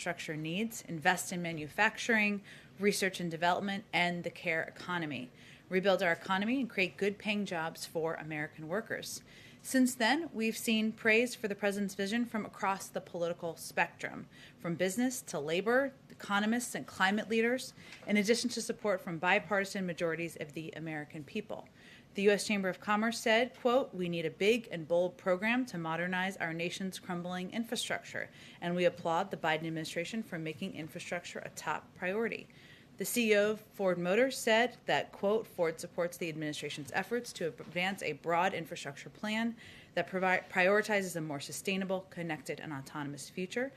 infrastructure needs, invest in manufacturing, research and development, and the care economy, rebuild our economy, and create good-paying jobs for American workers. Since then, we've seen praise for the president's vision from across the political spectrum, from business to labor, economists, and climate leaders, in addition to support from bipartisan majorities of the American people. The U.S. Chamber of Commerce said, quote, "We need a big and bold program to modernize our nation's crumbling infrastructure, and we applaud the Biden administration for making infrastructure a top priority." The CEO of Ford Motors said that, quote, "Ford supports the administration's efforts to advance a broad infrastructure plan that prioritizes a more sustainable, connected, and autonomous future."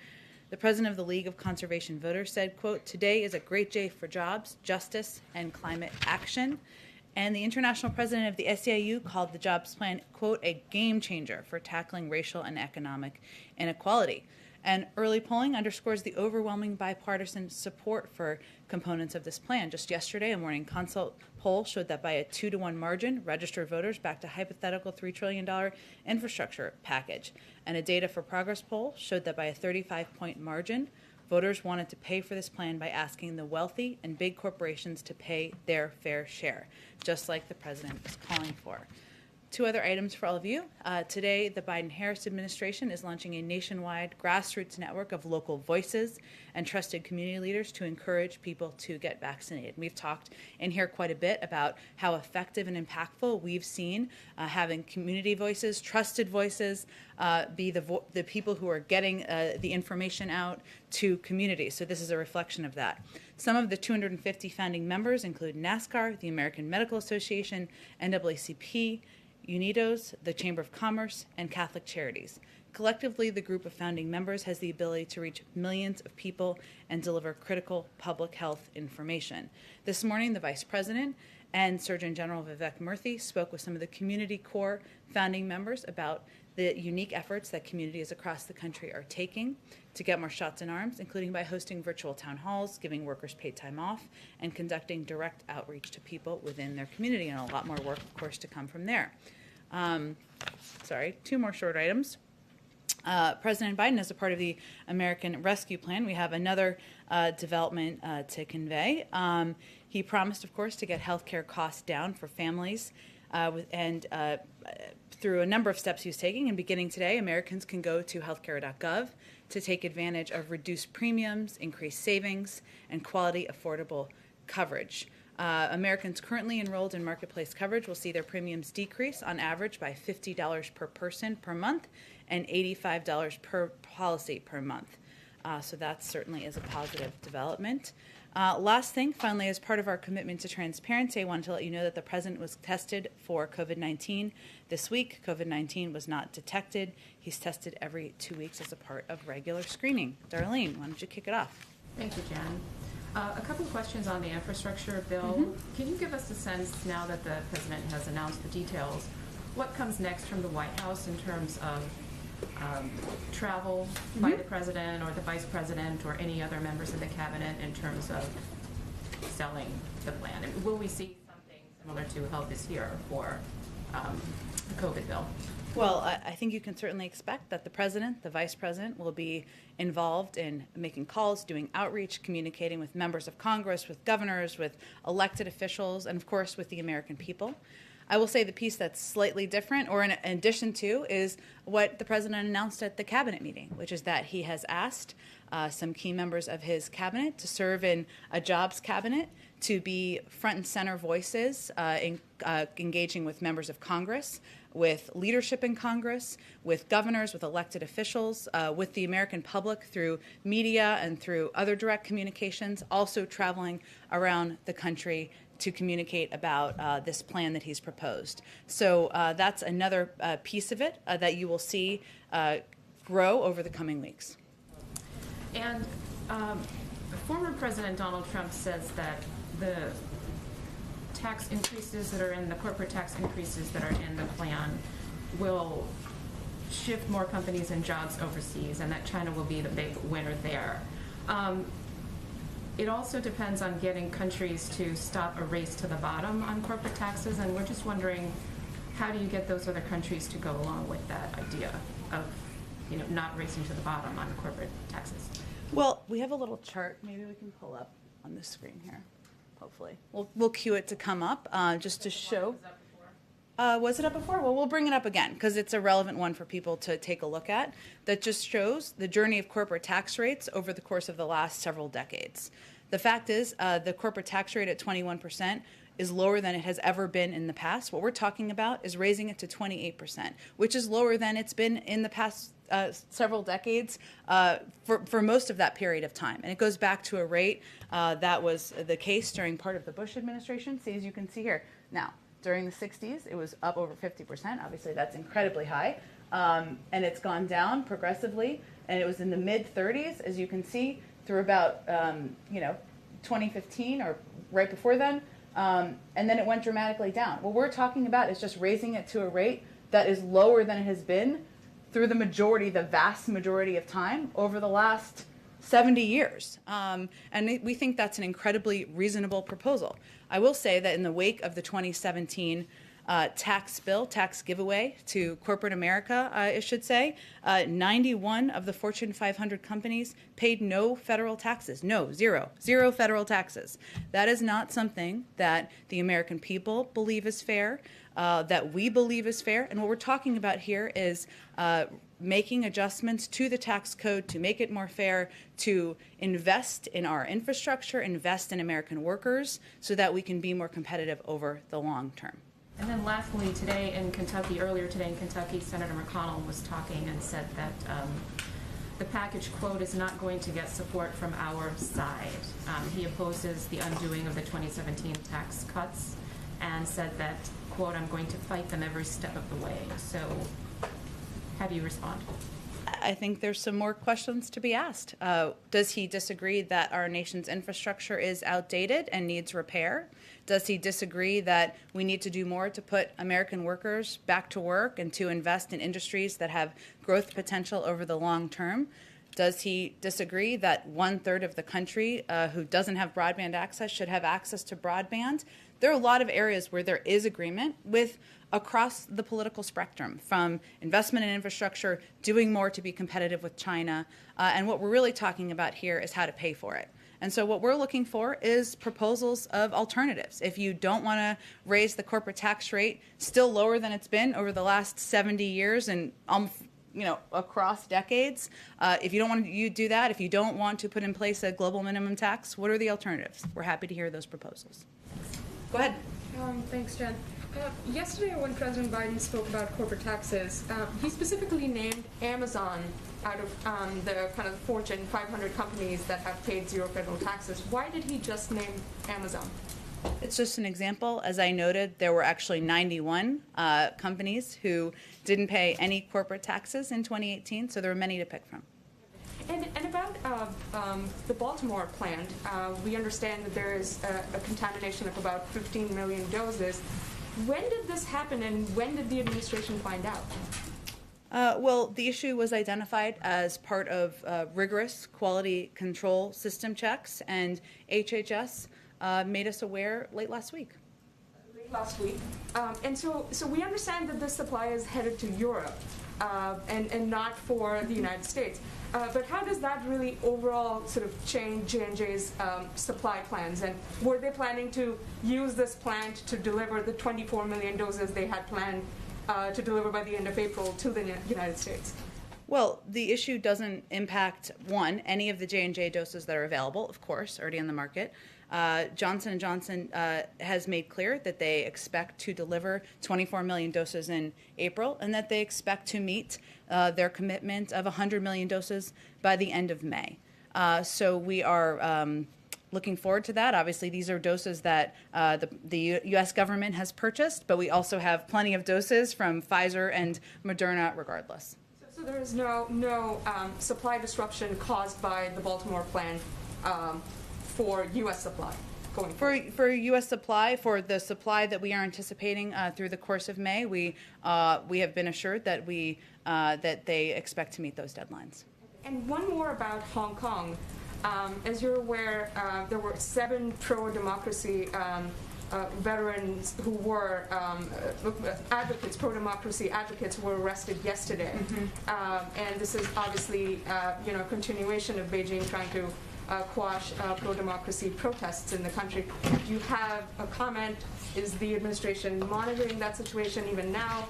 The president of the League of Conservation Voters said, quote, "Today is a great day for jobs, justice, and climate action." And the international president of the SEIU called the jobs plan, quote, "a game changer for tackling racial and economic inequality." And early polling underscores the overwhelming bipartisan support for components of this plan. Just yesterday, a Morning Consult poll showed that by a 2-to-1 margin, registered voters backed a hypothetical $3 trillion infrastructure package. And a Data for Progress poll showed that by a 35-point margin, voters wanted to pay for this plan by asking the wealthy and big corporations to pay their fair share, just like the president is calling for. Two other items for all of you. Today, the Biden-Harris administration is launching a nationwide grassroots network of local voices and trusted community leaders to encourage people to get vaccinated. We've talked in here quite a bit about how effective and impactful we've seen having community voices, trusted voices, be the people who are getting the information out to communities. So this is a reflection of that. Some of the 250 founding members include NASCAR, the American Medical Association, NAACP, UNIDOS, the Chamber of Commerce, and Catholic Charities. Collectively, the group of founding members has the ability to reach millions of people and deliver critical public health information. This morning, the Vice President and Surgeon General Vivek Murthy spoke with some of the Community Corps founding members about the unique efforts that communities across the country are taking to get more shots in arms, including by hosting virtual town halls, giving workers paid time off, and conducting direct outreach to people within their community, and a lot more work, of course, to come from there. Two more short items. President Biden, as a part of the American Rescue Plan, we have another development to convey. He promised, of course, to get health care costs down for families through a number of steps he was taking. And beginning today, Americans can go to healthcare.gov to take advantage of reduced premiums, increased savings, and quality, affordable coverage. Americans currently enrolled in Marketplace coverage will see their premiums decrease on average by $50 per person per month and $85 per policy per month. So that certainly is a positive development. Last thing, finally, as part of our commitment to transparency, I wanted to let you know that the president was tested for COVID-19 this week. COVID-19 was not detected. He's tested every 2 weeks as a part of regular screening. Darlene, why don't you kick it off? Thank you, Jen. A couple of questions on the infrastructure bill. Mm-hmm. Can you give us a sense, now that the president has announced the details, what comes next from the White House in terms of travel by the president or the vice president or any other members of the cabinet in terms of selling the plan? And will we see something similar to Help Is Here for the COVID bill? Well, I think you can certainly expect that the president, the vice president, will be involved in making calls, doing outreach, communicating with members of Congress, with governors, with elected officials, and of course with the American people. I will say the piece that's slightly different, or in addition to, is what the president announced at the cabinet meeting, which is that he has asked some key members of his cabinet to serve in a jobs cabinet, to be front and center voices engaging with members of Congress, with leadership in Congress, with governors, with elected officials, with the American public through media and through other direct communications, also traveling around the country to communicate about this plan that he's proposed. So that's another piece of it that you will see grow over the coming weeks. And former President Donald Trump says that the tax increases that are in the corporate tax increases that are in the plan will shift more companies and jobs overseas, and that China will be the big winner there. It also depends on getting countries to stop a race to the bottom on corporate taxes, and we're just wondering, how do you get those other countries to go along with that idea of, not racing to the bottom on corporate taxes? Well, we have a little chart. Maybe we can pull up on the screen here. Hopefully, we'll cue it to come up just to show. Was it up before? Well, we'll bring it up again because it's a relevant one for people to take a look at. That just shows the journey of corporate tax rates over the course of the last several decades. The fact is, the corporate tax rate at 21% is lower than it has ever been in the past. What we're talking about is raising it to 28%, which is lower than it's been in the past several decades for most of that period of time. And it goes back to a rate that was the case during part of the Bush administration. See, as you can see here. Now, during the 60s, it was up over 50%. Obviously, that's incredibly high. And it's gone down progressively. And it was in the mid-30s, as you can see, through about 2015 or right before then. And then it went dramatically down. What we're talking about is just raising it to a rate that is lower than it has been through the vast majority of time over the last 70 years. And we think that's an incredibly reasonable proposal. I will say that in the wake of the 2017 tax giveaway to corporate America, I should say, 91 of the Fortune 500 companies paid no federal taxes. No, zero federal taxes. That is not something that the American people believe is fair, that we believe is fair. And what we're talking about here is making adjustments to the tax code to make it more fair, to invest in our infrastructure, invest in American workers, so that we can be more competitive over the long term. And then lastly, earlier today in Kentucky, Senator McConnell was talking and said that the package, quote, is not going to get support from our side. He opposes the undoing of the 2017 tax cuts and said that, quote, I'm going to fight them every step of the way. So how do you respond? I think there's some more questions to be asked. Does he disagree that our nation's infrastructure is outdated and needs repair? Does he disagree that we need to do more to put American workers back to work and to invest in industries that have growth potential over the long term? Does he disagree that 1/3 of the country who doesn't have broadband access should have access to broadband? There are a lot of areas where there is agreement with across the political spectrum, from investment in infrastructure, doing more to be competitive with China, and what we're really talking about here is how to pay for it. And so what we're looking for is proposals of alternatives. If you don't want to raise the corporate tax rate still lower than it's been over the last 70 years and across decades, if you don't want to do that, if you don't want to put in place a global minimum tax, what are the alternatives? We're happy to hear those proposals. Go ahead. Thanks, Jen. Yesterday, when President Biden spoke about corporate taxes, he specifically named Amazon out of the kind of Fortune 500 companies that have paid zero federal taxes. Why did he just name Amazon? It's just an example. As I noted, there were actually 91 companies who didn't pay any corporate taxes in 2018, so there were many to pick from. And about the Baltimore plant, we understand that there is a contamination of about 15 million doses. When did this happen, and when did the administration find out? Well, the issue was identified as part of rigorous quality control system checks, and HHS made us aware late last week. And so we understand that this supply is headed to Europe and not for the United States. But how does that really overall sort of change J&J's supply plans? And were they planning to use this plant to deliver the 24 million doses they had planned to deliver by the end of April to the United States? Well, the issue doesn't impact, one, any of the J&J doses that are available, of course, already on the market. Johnson & Johnson has made clear that they expect to deliver 24 million doses in April, and that they expect to meet their commitment of 100 million doses by the end of May. So we are looking forward to that. Obviously, these are doses that the U.S. government has purchased, but we also have plenty of doses from Pfizer and Moderna regardless. So there is no supply disruption caused by the Baltimore plant for U.S. supply going forward? For U.S. supply, for the supply that we are anticipating through the course of May, we have been assured that that they expect to meet those deadlines. And one more about Hong Kong. As you're aware, there were 7 pro-democracy veterans who were advocates, pro-democracy advocates, were arrested yesterday. And this is obviously, a continuation of Beijing trying to quash pro-democracy protests in the country. Do you have a comment? Is the administration monitoring that situation even now?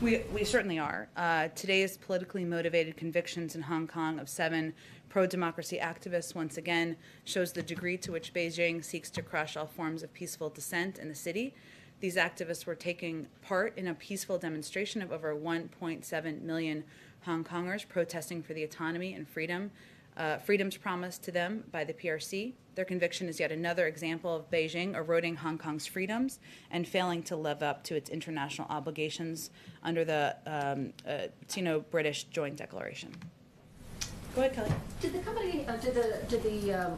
We certainly are. Today's politically motivated convictions in Hong Kong of 7 pro-democracy activists once again shows the degree to which Beijing seeks to crush all forms of peaceful dissent in the city. These activists were taking part in a peaceful demonstration of over 1.7 million Hong Kongers protesting for the autonomy and freedoms promised to them by the PRC. Their conviction is yet another example of Beijing eroding Hong Kong's freedoms and failing to live up to its international obligations under the Sino-British Joint Declaration. Go ahead, Kelly. Did the company,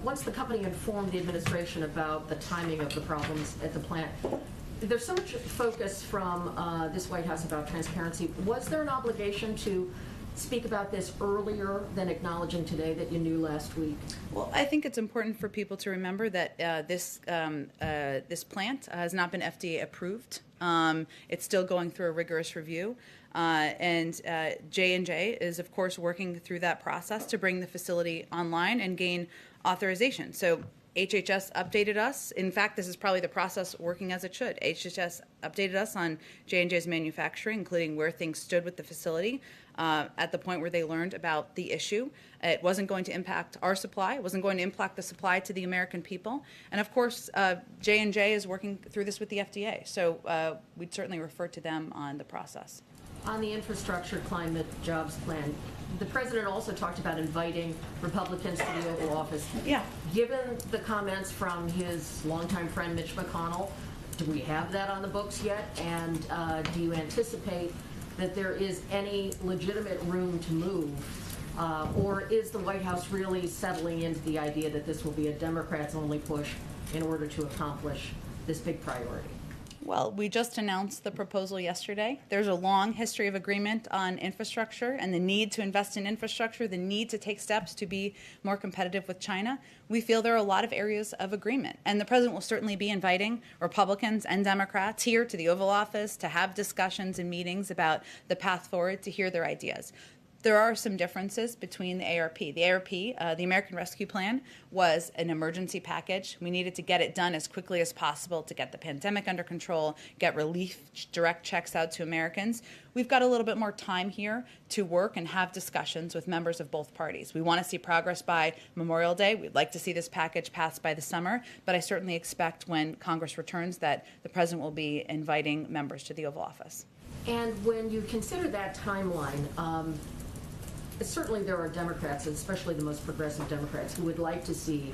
once the company informed the administration about the timing of the problems at the plant, there's so much focus from this White House about transparency. Was there an obligation to speak about this earlier than acknowledging today that you knew last week? Well, I think it's important for people to remember that this plant has not been FDA approved. It's still going through a rigorous review. And J&J is, of course, working through that process to bring the facility online and gain authorization. So HHS updated us. In fact, this is probably the process working as it should. HHS updated us on J&J's manufacturing, including where things stood with the facility at the point where they learned about the issue. It wasn't going to impact our supply. It wasn't going to impact the supply to the American people. And of course, J&J is working through this with the FDA. So we'd certainly refer to them on the process. On the infrastructure, climate, jobs plan, the president also talked about inviting Republicans to the Oval Office. Yeah. Given the comments from his longtime friend Mitch McConnell, do we have that on the books yet? And do you anticipate that there is any legitimate room to move? Or is the White House really settling into the idea that this will be a Democrats-only push in order to accomplish this big priority? Well, we just announced the proposal yesterday. There's a long history of agreement on infrastructure and the need to invest in infrastructure, the need to take steps to be more competitive with China. We feel there are a lot of areas of agreement. And the president will certainly be inviting Republicans and Democrats here to the Oval Office to have discussions and meetings about the path forward, to hear their ideas. There are some differences between the ARP. The ARP, the American Rescue Plan, was an emergency package. We needed to get it done as quickly as possible to get the pandemic under control, get relief direct checks out to Americans. We've got a little bit more time here to work and have discussions with members of both parties. We want to see progress by Memorial Day. We'd like to see this package passed by the summer, but I certainly expect when Congress returns that the president will be inviting members to the Oval Office. And when you consider that timeline, certainly there are Democrats, especially the most progressive Democrats, who would like to see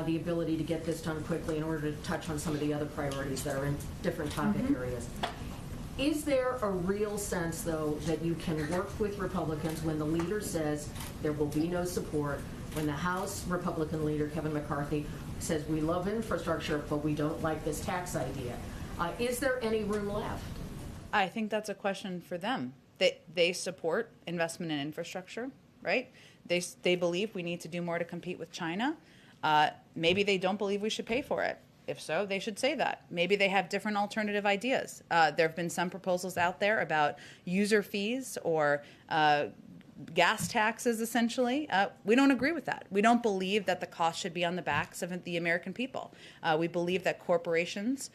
the ability to get this done quickly in order to touch on some of the other priorities that are in different topic areas. Is there a real sense, though, that you can work with Republicans when the leader says there will be no support, when the House Republican leader, Kevin McCarthy, says we love infrastructure, but we don't like this tax idea? Is there any room left? I think that's a question for them. They support investment in infrastructure, right? They believe we need to do more to compete with China. Maybe they don't believe we should pay for it. If so, they should say that. Maybe they have different alternative ideas. There have been some proposals out there about user fees or gas taxes, essentially. We don't agree with that. We don't believe that the cost should be on the backs of the American people. We believe that corporations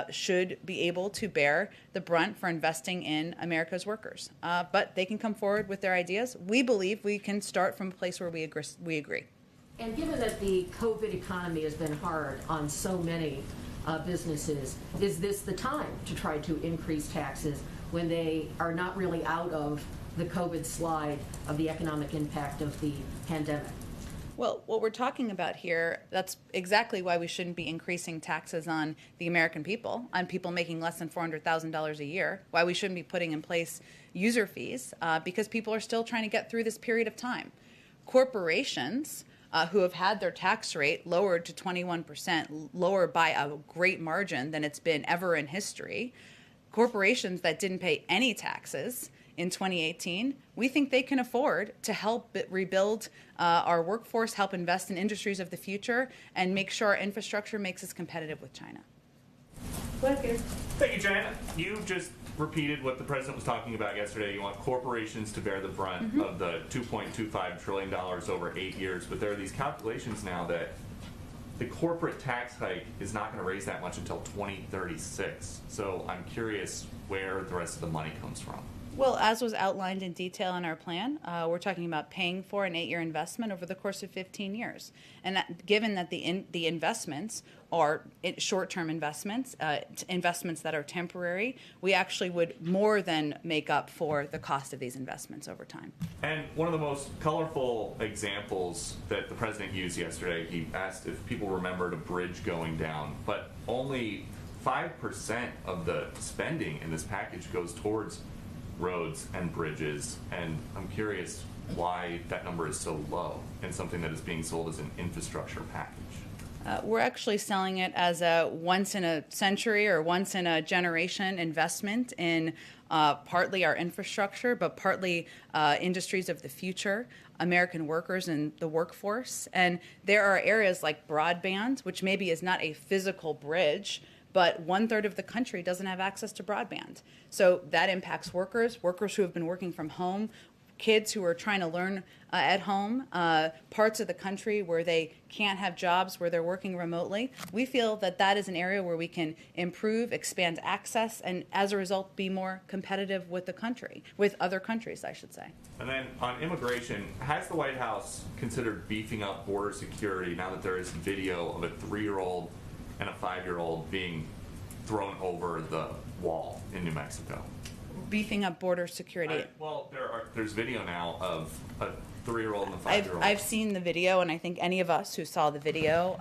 should be able to bear the brunt for investing in America's workers. But they can come forward with their ideas. We believe we can start from a place where we agree. And given that the COVID economy has been hard on so many businesses, is this the time to try to increase taxes when they are not really out of the COVID slide of the economic impact of the pandemic? Well, what we're talking about here, that's exactly why we shouldn't be increasing taxes on the American people, on people making less than $400,000 a year, why we shouldn't be putting in place user fees, because people are still trying to get through this period of time. Corporations who have had their tax rate lowered to 21%, lower by a great margin than it's been ever in history, corporations that didn't pay any taxes in 2018, we think they can afford to help rebuild our workforce, help invest in industries of the future, and make sure our infrastructure makes us competitive with China. Thank you, Jen. You just repeated what the president was talking about yesterday. You want corporations to bear the brunt of the $2.25 trillion over 8 years, but there are these calculations now that the corporate tax hike is not going to raise that much until 2036. So I'm curious where the rest of the money comes from. Well, as was outlined in detail in our plan, we're talking about paying for an 8-year investment over the course of 15 years. And given that the investments are short-term investments, investments that are temporary, we actually would more than make up for the cost of these investments over time. And one of the most colorful examples that the president used yesterday, he asked if people remembered a bridge going down, but only 5% of the spending in this package goes towards roads and bridges, and I'm curious why that number is so low in something that is being sold as an infrastructure package. We're actually selling it as a once-in-a-century or once-in-a-generation investment in partly our infrastructure, but partly industries of the future, American workers and the workforce. And there are areas like broadband, which maybe is not a physical bridge, but 1/3 of the country doesn't have access to broadband. So that impacts workers who have been working from home, kids who are trying to learn at home, parts of the country where they can't have jobs, where they're working remotely. We feel that that is an area where we can improve, expand access, and as a result, be more competitive with the country, with other countries, I should say. And then on immigration, has the White House considered beefing up border security now that there is video of a 3-year-old and a 5-year-old being thrown over the wall in New Mexico? Beefing up border security. There's video now of a 3-year-old and a 5-year-old. I've seen the video, and I think any of us who saw the video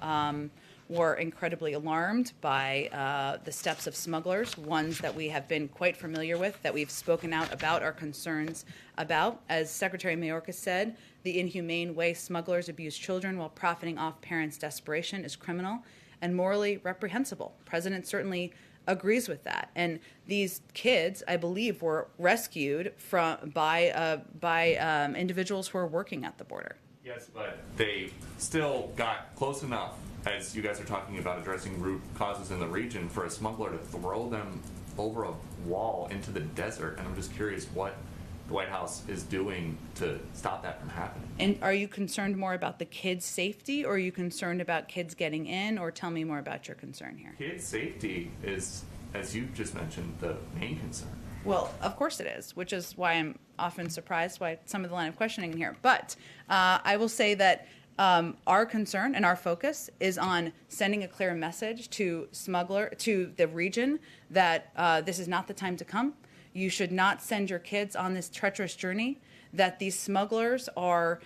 were incredibly alarmed by the steps of smugglers, ones that we have been quite familiar with, that we've spoken out about our concerns about. As Secretary Mayorkas said, the inhumane way smugglers abuse children while profiting off parents' desperation is criminal and morally reprehensible. The president certainly agrees with that. And these kids, I believe, were rescued by individuals who are working at the border. Yes, but they still got close enough, as you guys are talking about addressing root causes in the region, for a smuggler to throw them over a wall into the desert. And I'm just curious what the White House is doing to stop that from happening. And are you concerned more about the kids' safety, or are you concerned about kids getting in, or tell me more about your concern here? Kids' safety is, as you just mentioned, the main concern. Well, of course it is, which is why I'm often surprised by some of the line of questioning here. But I will say that our concern and our focus is on sending a clear message to the region that this is not the time to come. You should not send your kids on this treacherous journey, that these smugglers are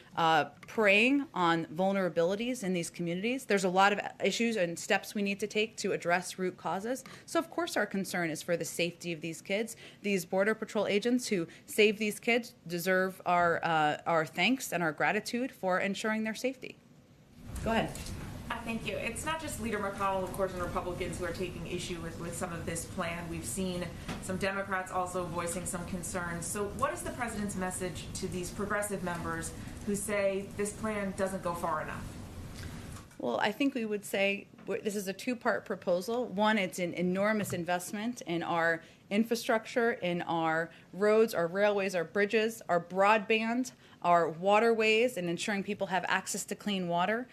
preying on vulnerabilities in these communities. There's a lot of issues and steps we need to take to address root causes. So, of course, our concern is for the safety of these kids. These Border Patrol agents who save these kids deserve our thanks and our gratitude for ensuring their safety. Go ahead. Thank you. It's not just Leader McConnell, of course, and Republicans who are taking issue with some of this plan. We've seen some Democrats also voicing some concerns. So what is the president's message to these progressive members who say this plan doesn't go far enough? Well, I think we would say this is a two-part proposal. One, it's an enormous investment in our infrastructure, in our roads, our railways, our bridges, our broadband, our waterways, and ensuring people have access to clean water.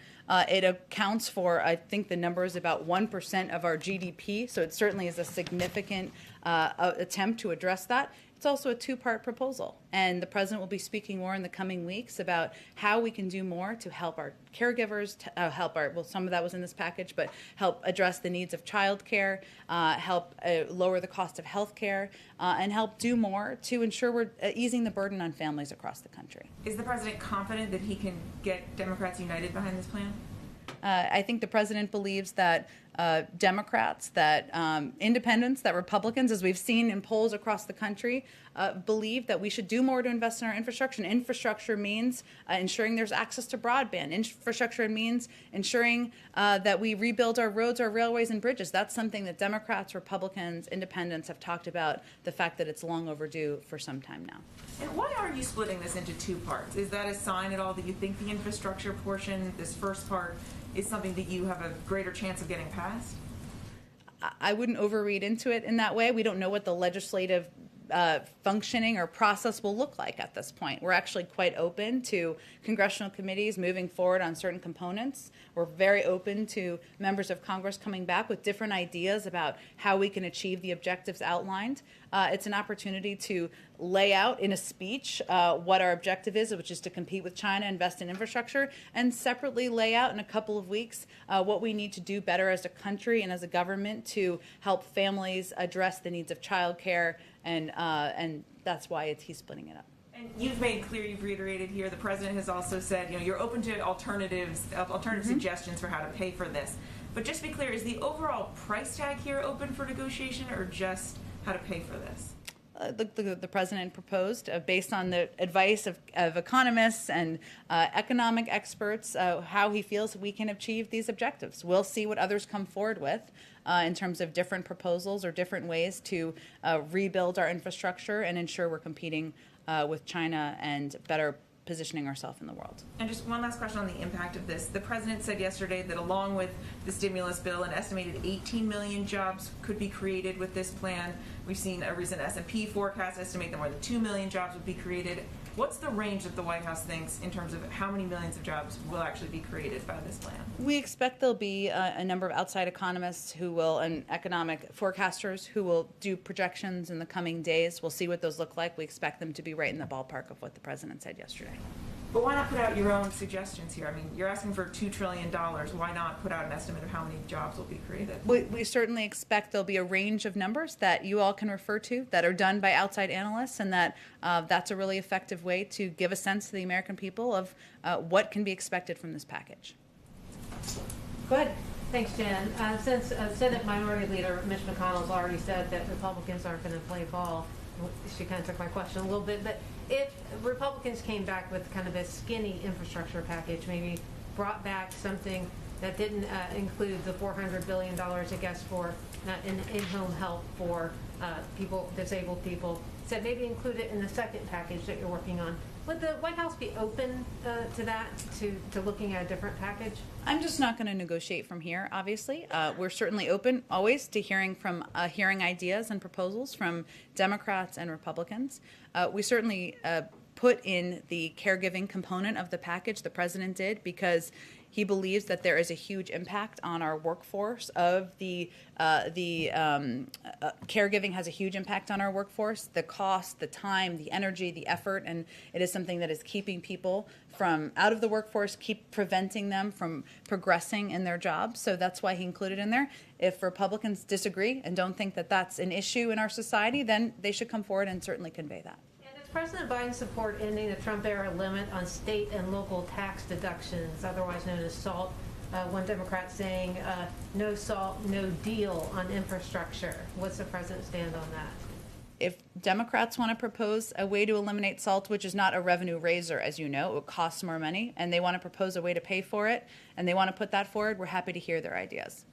It accounts for, I think the number is about 1% of our GDP, so it certainly is a significant attempt to address that. It's also a two-part proposal, and the president will be speaking more in the coming weeks about how we can do more to help our caregivers, some of that was in this package, but help address the needs of child care, help lower the cost of health care, and help do more to ensure we're easing the burden on families across the country. Is the president confident that he can get Democrats united behind this plan? I think the president believes that Democrats, that independents, that Republicans, as we've seen in polls across the country, believe that we should do more to invest in our infrastructure. And infrastructure means ensuring there's access to broadband. Infrastructure means ensuring that we rebuild our roads, our railways, and bridges. That's something that Democrats, Republicans, independents have talked about, the fact that it's long overdue for some time now. And why are you splitting this into two parts? Is that a sign at all that you think the infrastructure portion, this first part, is something that you have a greater chance of getting passed? I wouldn't overread into it in that way. We don't know what the legislative functioning or process will look like at this point. We're actually quite open to congressional committees moving forward on certain components. We're very open to members of Congress coming back with different ideas about how we can achieve the objectives outlined. It's an opportunity to lay out in a speech what our objective is, which is to compete with China, invest in infrastructure, and separately lay out in a couple of weeks what we need to do better as a country and as a government to help families address the needs of childcare, and that's why he's splitting it up. And you've made clear, you've reiterated here, the president has also said, you're open to alternative suggestions for how to pay for this. But just to be clear, is the overall price tag here open for negotiation, or just how to pay for this? The president proposed, based on the advice of economists and economic experts, how he feels we can achieve these objectives. We'll see what others come forward with in terms of different proposals or different ways to rebuild our infrastructure and ensure we're competing with China and better positioning ourselves in the world. And just one last question on the impact of this. The president said yesterday that along with the stimulus bill, an estimated 18 million jobs could be created with this plan. We've seen a recent S&P forecast estimate that more than 2 million jobs would be created. What's the range that the White House thinks in terms of how many millions of jobs will actually be created by this plan? We expect there'll be a number of outside economists who will, and economic forecasters who will do projections in the coming days. We'll see what those look like. We expect them to be right in the ballpark of what the president said yesterday. But why not put out your own suggestions here? I mean, you're asking for $2 trillion. Why not put out an estimate of how many jobs will be created? We certainly expect there'll be a range of numbers that you all can refer to that are done by outside analysts, and that that's a really effective way to give a sense to the American people of what can be expected from this package. Go ahead. Thanks, Jen. Since Senate Minority Leader Mitch McConnell's already said that Republicans aren't going to play ball, she kind of took my question a little bit, but if Republicans came back with kind of a skinny infrastructure package, maybe brought back something that didn't include the $400 billion, I guess, for in-home help for disabled people, said maybe include it in the second package that you're working on, would the White House be open to that, to looking at a different package? I'm just not going to negotiate from here, obviously. We're certainly open always to hearing ideas and proposals from Democrats and Republicans. We certainly put in the caregiving component of the package, the president did, because he believes that there is a huge impact on our workforce. Caregiving has a huge impact on our workforce, the cost, the time, the energy, the effort, and it is something that is keeping people from out of the workforce, preventing them from progressing in their jobs. So that's why he included in there. If Republicans disagree and don't think that that's an issue in our society, then they should come forward and certainly convey that. President Biden support ending the Trump-era limit on state and local tax deductions, otherwise known as SALT. One Democrat saying no SALT, no deal on infrastructure. What's the president's stand on that? If Democrats want to propose a way to eliminate SALT, which is not a revenue raiser, as you know, it would cost more money, and they want to propose a way to pay for it, and they want to put that forward, we're happy to hear their ideas.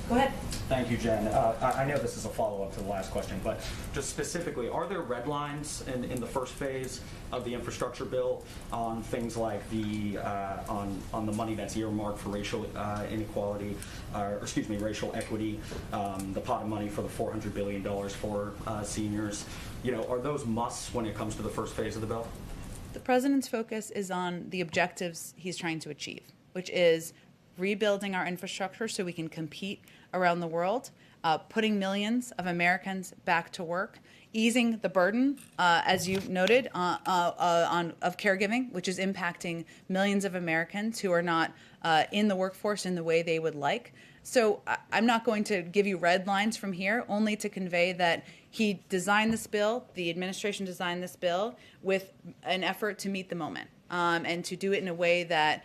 Go ahead. Thank you, Jen. I know this is a follow-up to the last question, but just specifically, are there red lines in the first phase of the infrastructure bill on things like the on the money that's earmarked for racial inequality, racial equity, the pot of money for the $400 billion for seniors? Are those musts when it comes to the first phase of the bill? The president's focus is on the objectives he's trying to achieve, which is rebuilding our infrastructure so we can compete around the world, putting millions of Americans back to work, easing the burden, as you noted, of caregiving, which is impacting millions of Americans who are not in the workforce in the way they would like. So I'm not going to give you red lines from here, only to convey that he designed this bill, the administration designed this bill with an effort to meet the moment. and to do it in a way that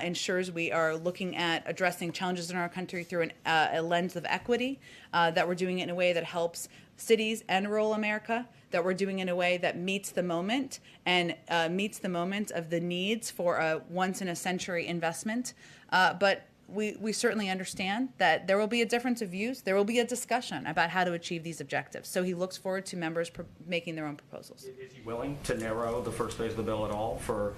ensures we are looking at addressing challenges in our country through a lens of equity, that we're doing it in a way that helps cities and rural America, that we're doing it in a way that meets the moment and meets the moment of the needs for a once-in-a-century investment. But we certainly understand that there will be a difference of views. There will be a discussion about how to achieve these objectives. So he looks forward to members making their own proposals. Is he willing to narrow the first phase of the bill at all for,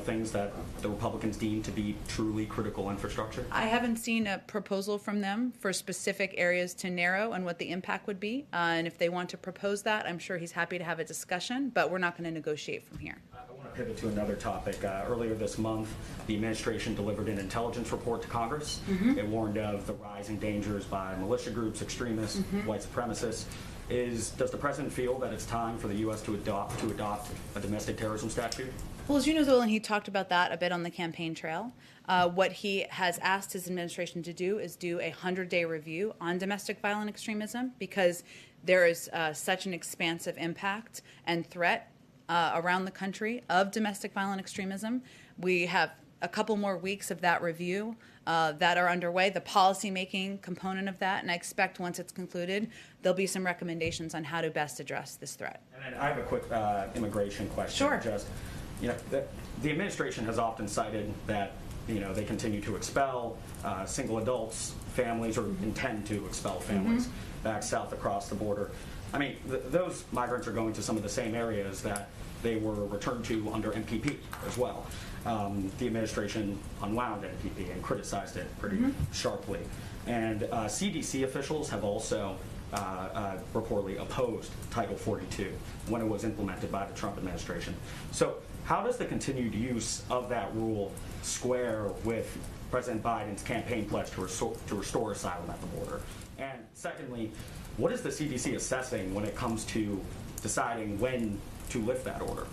things that the Republicans deem to be truly critical infrastructure? I haven't seen a proposal from them for specific areas to narrow and what the impact would be. And if they want to propose that, I'm sure he's happy to have a discussion, but we're not going to negotiate from here. I want to pivot to another topic. Earlier this month, the administration delivered an intelligence report to Congress. It warned of the rising dangers by militia groups, extremists, white supremacists. Does the president feel that it's time for the U.S. to adopt a domestic terrorism statute? Well, as you know, Zola, and he talked about that a bit on the campaign trail. What he has asked his administration to do is do a 100-day review on domestic violent extremism, because there is such an expansive impact and threat around the country of domestic violent extremism. We have a couple more weeks of that review that are underway, the policy-making component of that, and I expect once it's concluded, there'll be some recommendations on how to best address this threat. And then I have a quick immigration question. Sure. The administration has often cited that they continue to expel single adults, families, or intend to expel families back south across the border. I mean, those migrants are going to some of the same areas that they were returned to under MPP as well. The administration unwound MPP and criticized it pretty sharply. And CDC officials have also reportedly opposed Title 42 when it was implemented by the Trump administration. So how does the continued use of that rule square with President Biden's campaign pledge to restore asylum at the border? And secondly, what is the CDC assessing when it comes to deciding when to lift that order?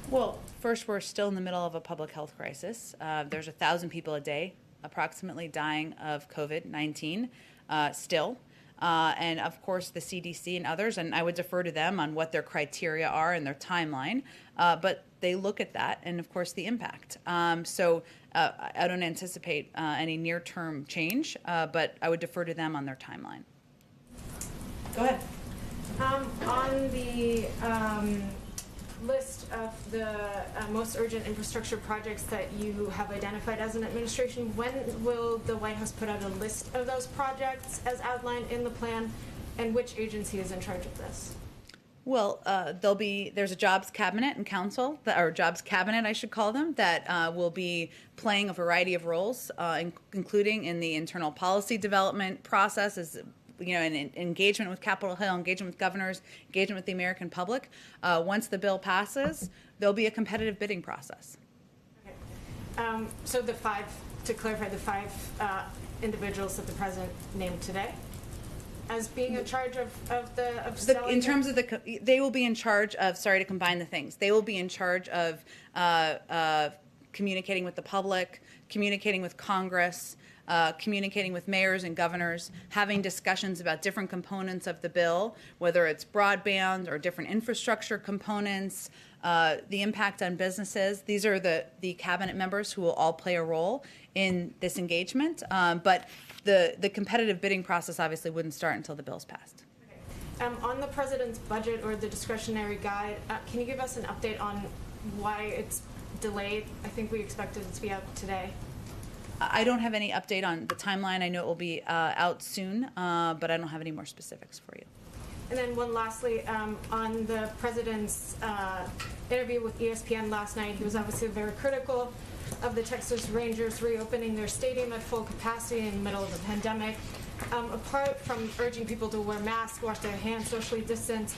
Well, first, we're still in the middle of a public health crisis. There's 1,000 people a day approximately dying of COVID-19 still. And of course, the CDC and others, and I would defer to them on what their criteria are and their timeline, but they look at that and, of course, the impact. So I don't anticipate any near-term change, but I would defer to them on their timeline. Go ahead. On the list of the most urgent infrastructure projects that you have identified as an administration, when will the White House put out a list of those projects as outlined in the plan, and which agency is in charge of this? Well, there's a jobs cabinet and council, or jobs cabinet, I should call them, that will be playing a variety of roles, including in the internal policy development process, and engagement with Capitol Hill, engagement with governors, engagement with the American public. Once the bill passes, there'll be a competitive bidding process. Okay. So to clarify, the five individuals that the president named today as being in charge of in terms of they will be in charge of, sorry to combine the things, they will be in charge of communicating with the public, communicating with Congress, communicating with mayors and governors, having discussions about different components of the bill, whether it's broadband or different infrastructure components, the impact on businesses. These are the cabinet members who will all play a role in this engagement. But the competitive bidding process obviously wouldn't start until the bill's passed. Okay. On the president's budget or the discretionary guide, can you give us an update on why it's delayed? I think we expected it to be out today. I don't have any update on the timeline. I know it will be out soon, but I don't have any more specifics for you. And then one lastly, on the president's interview with ESPN last night, he was obviously very critical of the Texas Rangers reopening their stadium at full capacity in the middle of the pandemic. Apart from urging people to wear masks, wash their hands, socially distance,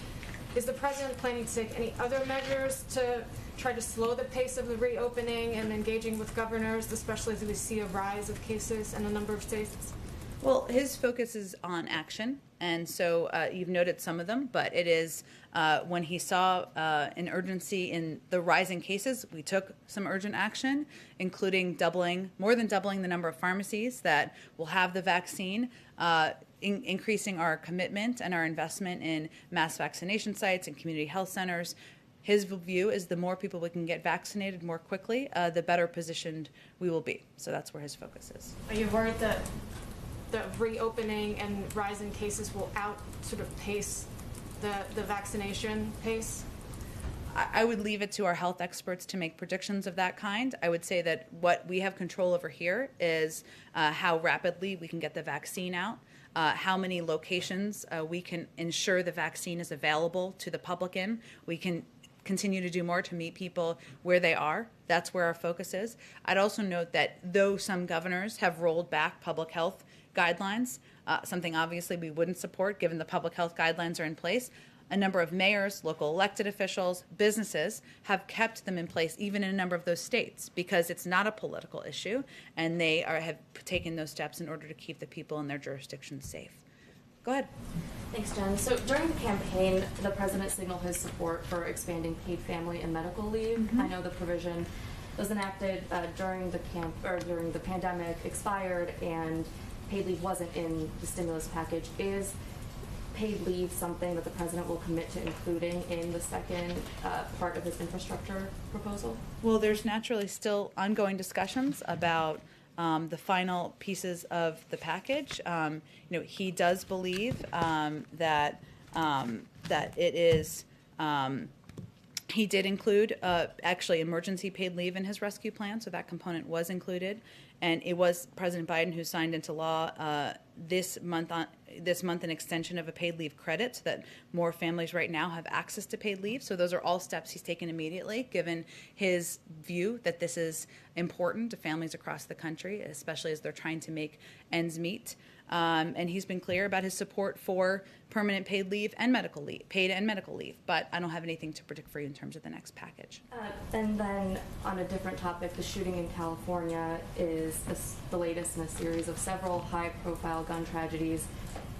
is the president planning to take any other measures to try to slow the pace of the reopening and engaging with governors, especially as we see a rise of cases in a number of states? Well, his focus is on action, and so you've noted some of them, but it is when he saw an urgency in the rising cases, we took some urgent action, including more than doubling the number of pharmacies that will have the vaccine, increasing our commitment and our investment in mass vaccination sites and community health centers, His view is the more people we can get vaccinated more quickly, the better positioned we will be. So that's where his focus is. Are you worried that the reopening and rise in cases will pace the vaccination pace? I would leave it to our health experts to make predictions of that kind. I would say that what we have control over here is how rapidly we can get the vaccine out, how many locations we can ensure the vaccine is available to the public in. We can continue to do more to meet people where they are. That's where our focus is. I'd also note that though some governors have rolled back public health guidelines, something obviously we wouldn't support given the public health guidelines are in place, a number of mayors, local elected officials, businesses have kept them in place even in a number of those states because it's not a political issue, and they have taken those steps in order to keep the people in their jurisdictions safe. Go ahead. Thanks, Jen. So during the campaign, the president signaled his support for expanding paid family and medical leave. Mm-hmm. I know the provision was enacted during the pandemic, expired, and paid leave wasn't in the stimulus package. Is paid leave something that the president will commit to including in the second part of his infrastructure proposal? Well, there's naturally still ongoing discussions about the final pieces of the package. He does believe that it is. He did include actually emergency paid leave in his rescue plan, so that component was included, and it was President Biden who signed into law this month an extension of a paid leave credit so that more families right now have access to paid leave. So those are all steps he's taken immediately, given his view that this is important to families across the country, especially as they're trying to make ends meet. And he's been clear about his support for permanent paid leave and paid and medical leave. But I don't have anything to predict for you in terms of the next package. And then on a different topic, the shooting in California is the latest in a series of several high-profile gun tragedies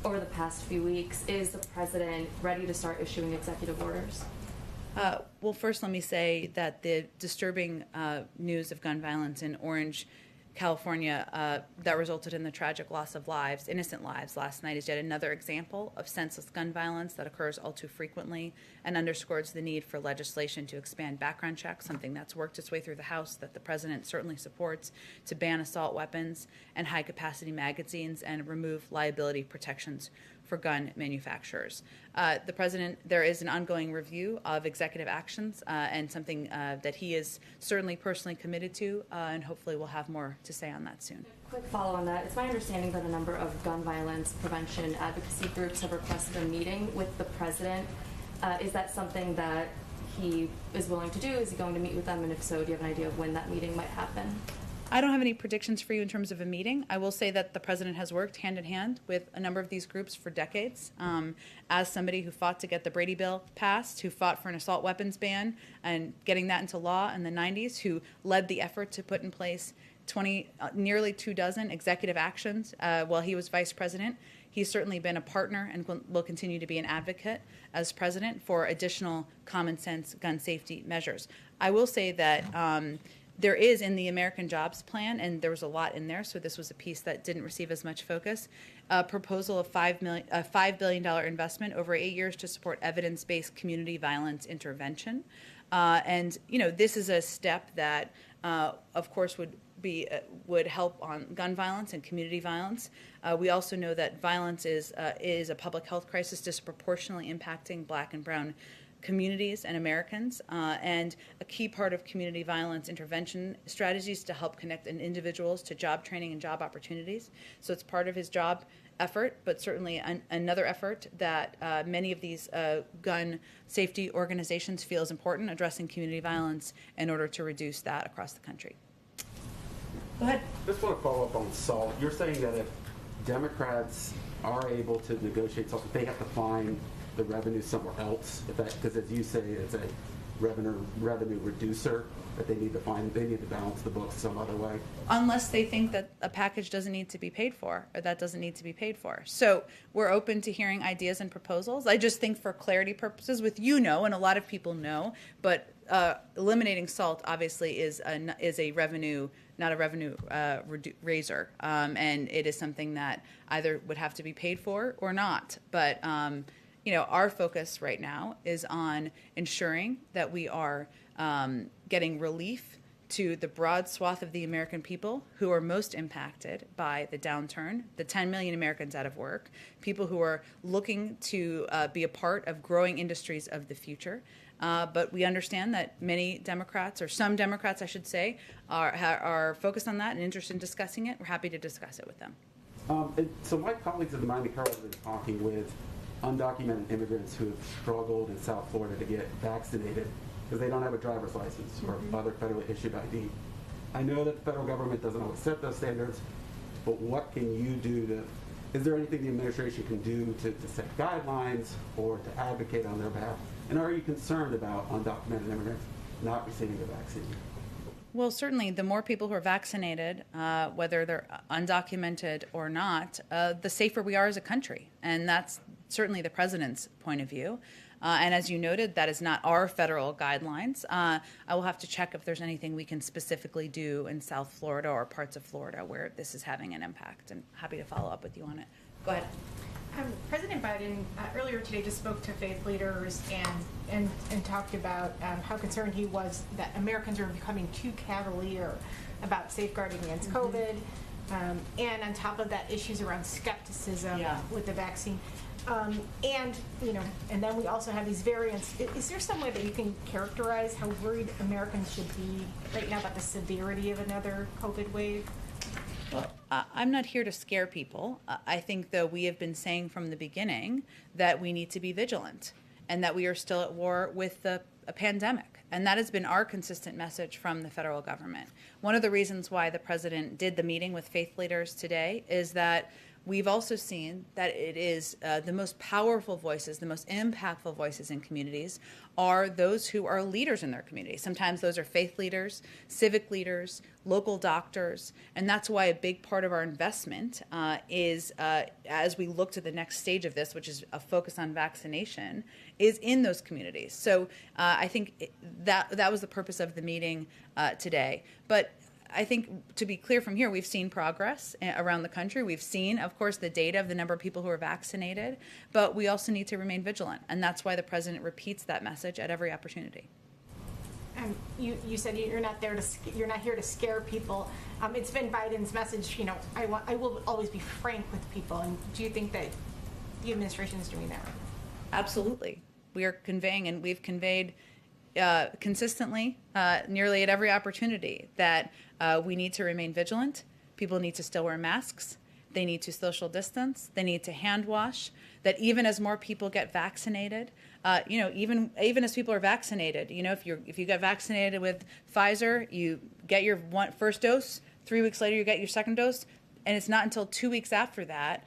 over the past few weeks. Is the president ready to start issuing executive orders? Well, first let me say that the disturbing news of gun violence in Orange, California, that resulted in the tragic loss of lives, innocent lives, last night is yet another example of senseless gun violence that occurs all too frequently and underscores the need for legislation to expand background checks, something that's worked its way through the House that the president certainly supports, to ban assault weapons and high-capacity magazines and remove liability protections for gun manufacturers. The president, there is an ongoing review of executive actions and something that he is certainly personally committed to, and hopefully we'll have more to say on that soon. Quick follow on that. It's my understanding that a number of gun violence prevention advocacy groups have requested a meeting with the president. Is that something that he is willing to do? Is he going to meet with them? And if so, do you have an idea of when that meeting might happen? I don't have any predictions for you in terms of a meeting. I will say that the president has worked hand in hand with a number of these groups for decades. As somebody who fought to get the Brady Bill passed, who fought for an assault weapons ban and getting that into law in the 90s, who led the effort to put in place nearly 24 executive actions while he was vice president, he's certainly been a partner and will continue to be an advocate as president for additional common sense gun safety measures. I will say that there is in the American Jobs Plan, and there was a lot in there, so this was a piece that didn't receive as much focus, a proposal of $5 billion investment over 8 years to support evidence-based community violence intervention. And, this is a step that, of course, would help on gun violence and community violence. We also know that violence is a public health crisis disproportionately impacting Black and brown communities and Americans, and a key part of community violence intervention strategies to help connect individuals to job training and job opportunities. So it's part of his job effort, but certainly another effort that many of these gun safety organizations feel is important, addressing community violence in order to reduce that across the country. Go ahead. Just want to follow up on SALT. You're saying that if Democrats are able to negotiate SALT, they have to find the revenue somewhere else, because as you say, it's a revenue reducer that they need to balance the books some other way. Unless they think that a package doesn't need to be paid for, or that doesn't need to be paid for. So we're open to hearing ideas and proposals. I just think for clarity purposes, and a lot of people know, but eliminating SALT obviously is a revenue, not a revenue raiser, and it is something that either would have to be paid for or not. But our focus right now is on ensuring that we are getting relief to the broad swath of the American people who are most impacted by the downturn, the 10 million Americans out of work, people who are looking to be a part of growing industries of the future. But we understand that many Democrats, or some Democrats, I should say, are focused on that and interested in discussing it. We're happy to discuss it with them. So my colleagues of the Miami Herald have been talking with undocumented immigrants who have struggled in South Florida to get vaccinated because they don't have a driver's license or other federally issued ID. I know that the federal government doesn't always set those standards, but what can you do is there anything the administration can do to set guidelines or to advocate on their behalf? And are you concerned about undocumented immigrants not receiving the vaccine? Well, certainly, the more people who are vaccinated, whether they're undocumented or not, the safer we are as a country. And that's certainly the president's point of view. And as you noted, that is not our federal guidelines. I will have to check if there's anything we can specifically do in South Florida or parts of Florida where this is having an impact. And happy to follow up with you on it. Go ahead. President Biden earlier today just spoke to faith leaders and talked about how concerned he was that Americans are becoming too cavalier about safeguarding against COVID, and on top of that, issues around skepticism with the vaccine. And then we also have these variants. Is there some way that you can characterize how worried Americans should be right now about the severity of another COVID wave? Well, I'm not here to scare people. I think, though, we have been saying from the beginning that we need to be vigilant and that we are still at war with a pandemic. And that has been our consistent message from the federal government. One of the reasons why the president did the meeting with faith leaders today is that we've also seen that it is the most powerful voices, the most impactful voices in communities are those who are leaders in their community. Sometimes those are faith leaders, civic leaders, local doctors, and that's why a big part of our investment is, as we look to the next stage of this, which is a focus on vaccination, is in those communities. So I think that was the purpose of the meeting today. But I think, to be clear from here, we've seen progress around the country. We've seen, of course, the data of the number of people who are vaccinated, but we also need to remain vigilant, and that's why the president repeats that message at every opportunity. You said you're not here to scare people. It's been Biden's message. I will always be frank with people. And do you think that the administration is doing that right? Absolutely, we are conveying, and we've conveyed consistently, nearly at every opportunity, that we need to remain vigilant. People need to still wear masks. They need to social distance. They need to hand wash. That even as more people get vaccinated, even as people are vaccinated, if you get vaccinated with Pfizer, you get your first dose. 3 weeks later, you get your second dose, and it's not until 2 weeks after that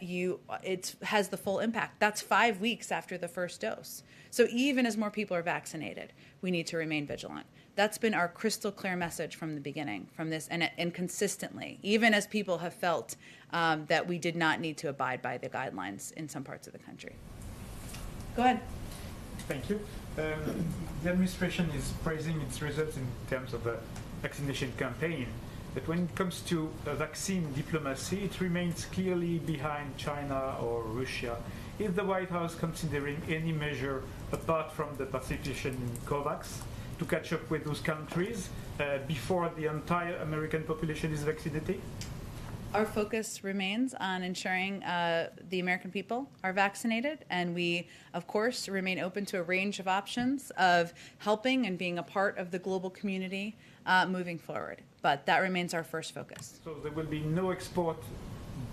it has the full impact. That's 5 weeks after the first dose. So even as more people are vaccinated, we need to remain vigilant. That's been our crystal clear message from the beginning, from this, and consistently, even as people have felt that we did not need to abide by the guidelines in some parts of the country. Go ahead. Thank you. The administration is praising its results in terms of the vaccination campaign, but when it comes to vaccine diplomacy, it remains clearly behind China or Russia. Is the White House considering any measure apart from the participation in COVAX to catch up with those countries before the entire American population is vaccinated? Our focus remains on ensuring the American people are vaccinated, and we, of course, remain open to a range of options of helping and being a part of the global community moving forward. But that remains our first focus. So there will be no export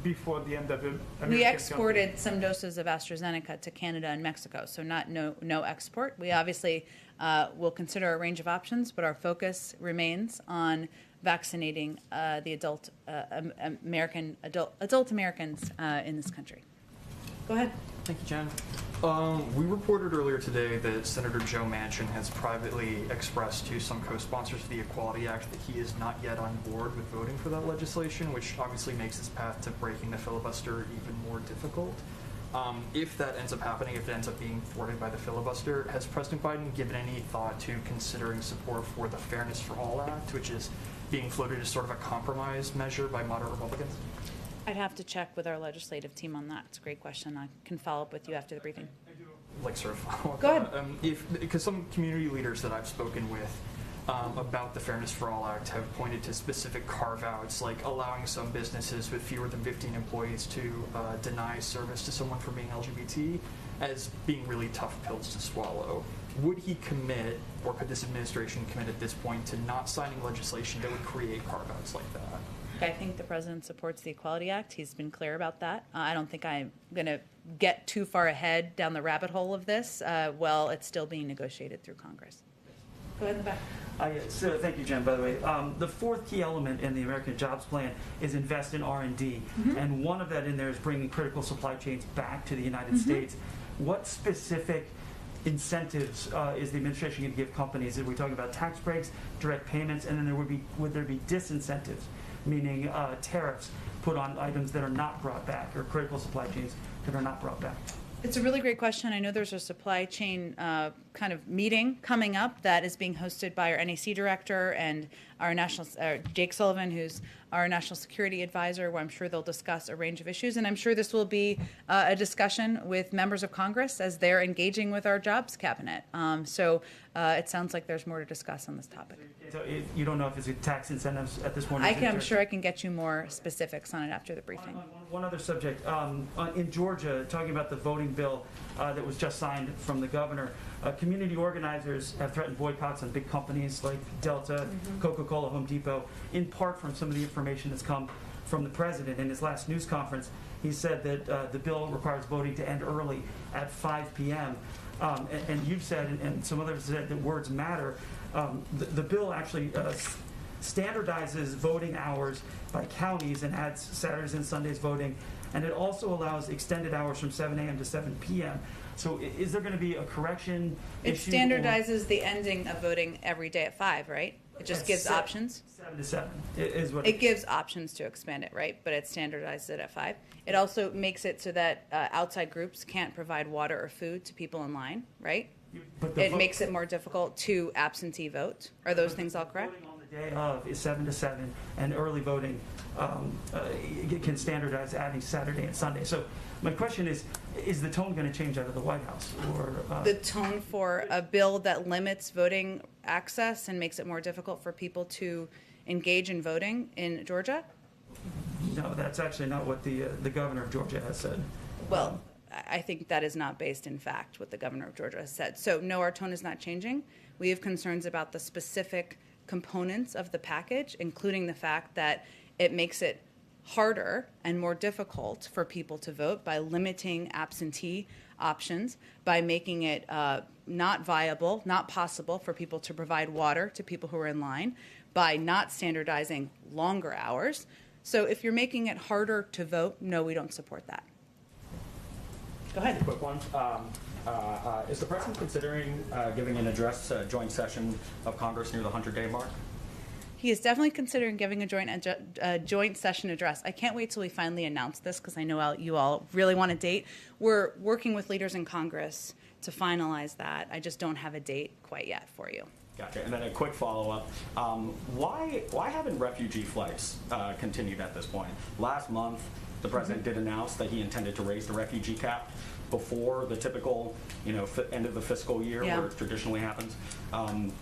before the end of the American We exported campaign. some doses of AstraZeneca to Canada and Mexico, so no export. We obviously will consider a range of options, but our focus remains on vaccinating the adult Americans in this country. Go ahead. Thank you, Jen. We reported earlier today that Senator Joe Manchin has privately expressed to some co-sponsors of the Equality Act that he is not yet on board with voting for that legislation, which obviously makes his path to breaking the filibuster even more difficult. If that ends up happening, if it ends up being thwarted by the filibuster, has President Biden given any thought to considering support for the Fairness for All Act, which is being floated as sort of a compromise measure by moderate Republicans? I'd have to check with our legislative team on that. It's a great question. I can follow up with you after the briefing. Like sort of follow up. Go ahead. Because some community leaders that I've spoken with about the Fairness for All Act have pointed to specific carve-outs, like allowing some businesses with fewer than 15 employees to deny service to someone for being LGBT as being really tough pills to swallow. Would he commit, or could this administration commit at this point, to not signing legislation that would create carve-outs like that? I think the president supports the Equality Act. He's been clear about that. I don't think I'm going to get too far ahead down the rabbit hole of this while it's still being negotiated through Congress. Go ahead in the back. So thank you, Jen, by the way. The fourth key element in the American Jobs Plan is invest in R&D. And one of that in there is bringing critical supply chains back to the United States. What specific incentives is the administration going to give companies? Are we talking about tax breaks, direct payments, and then would there be disincentives, meaning tariffs put on items that are not brought back, or critical supply chains that are not brought back? It's a really great question. I know there's a supply chain kind of meeting coming up that is being hosted by our NAC director and our Jake Sullivan, who's our national security advisor, where I'm sure they'll discuss a range of issues. And I'm sure this will be a discussion with members of Congress as they're engaging with our jobs cabinet. So it sounds like there's more to discuss on this topic. So you don't know if it's tax incentives at this point? I'm sure I can get you more specifics on it after the briefing. One other subject. In Georgia, talking about the voting bill that was just signed from the governor, community organizers have threatened boycotts on big companies like Delta, Coca-Cola, Home Depot, in part from some of the information that's come from the president. In his last news conference, he said that the bill requires voting to end early at 5 p.m. And you've said, and some others said, that words matter. The bill actually standardizes voting hours by counties and adds Saturdays and Sundays voting, and it also allows extended hours from 7 a.m. to 7 p.m. So is there going to be a correction issue? It standardizes the ending of voting every day at 5, right? It just gives options. 7 to 7 is what it gives options to expand it, right? But it standardizes it at 5. It also makes it so that outside groups can't provide water or food to people in line, right? It makes it more difficult to absentee vote. Are those things all correct? Voting on the day of is 7 to 7, and early voting can standardize adding Saturday and Sunday. So my question is the tone going to change out of the White House? Or the tone for a bill that limits voting access and makes it more difficult for people to engage in voting in Georgia? No, that's actually not what the governor of Georgia has said. Well, I think that is not based in fact what the governor of Georgia has said. So no, our tone is not changing. We have concerns about the specific components of the package, including the fact that it makes it harder and more difficult for people to vote by limiting absentee options, by making it not viable, not possible for people to provide water to people who are in line, by not standardizing longer hours. So if you're making it harder to vote, no, we don't support that. Go ahead. A quick one. Is the president considering giving an address, a joint session of Congress near the 100-day mark? He is definitely considering giving a joint session address. I can't wait till we finally announce this because I know you all really want a date. We're working with leaders in Congress to finalize that. I just don't have a date quite yet for you. Gotcha. And then a quick follow-up. Why haven't refugee flights continued at this point? Last month, the president did announce that he intended to raise the refugee cap before the typical, end of the fiscal year where it traditionally happens.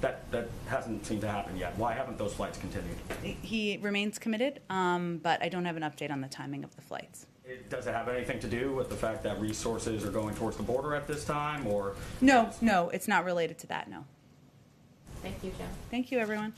That hasn't seemed to happen yet. Why haven't those flights continued? He remains committed, but I don't have an update on the timing of the flights. Does it have anything to do with the fact that resources are going towards the border at this time, or? No, it's not related to that, no. Thank you, Jim. Thank you, everyone.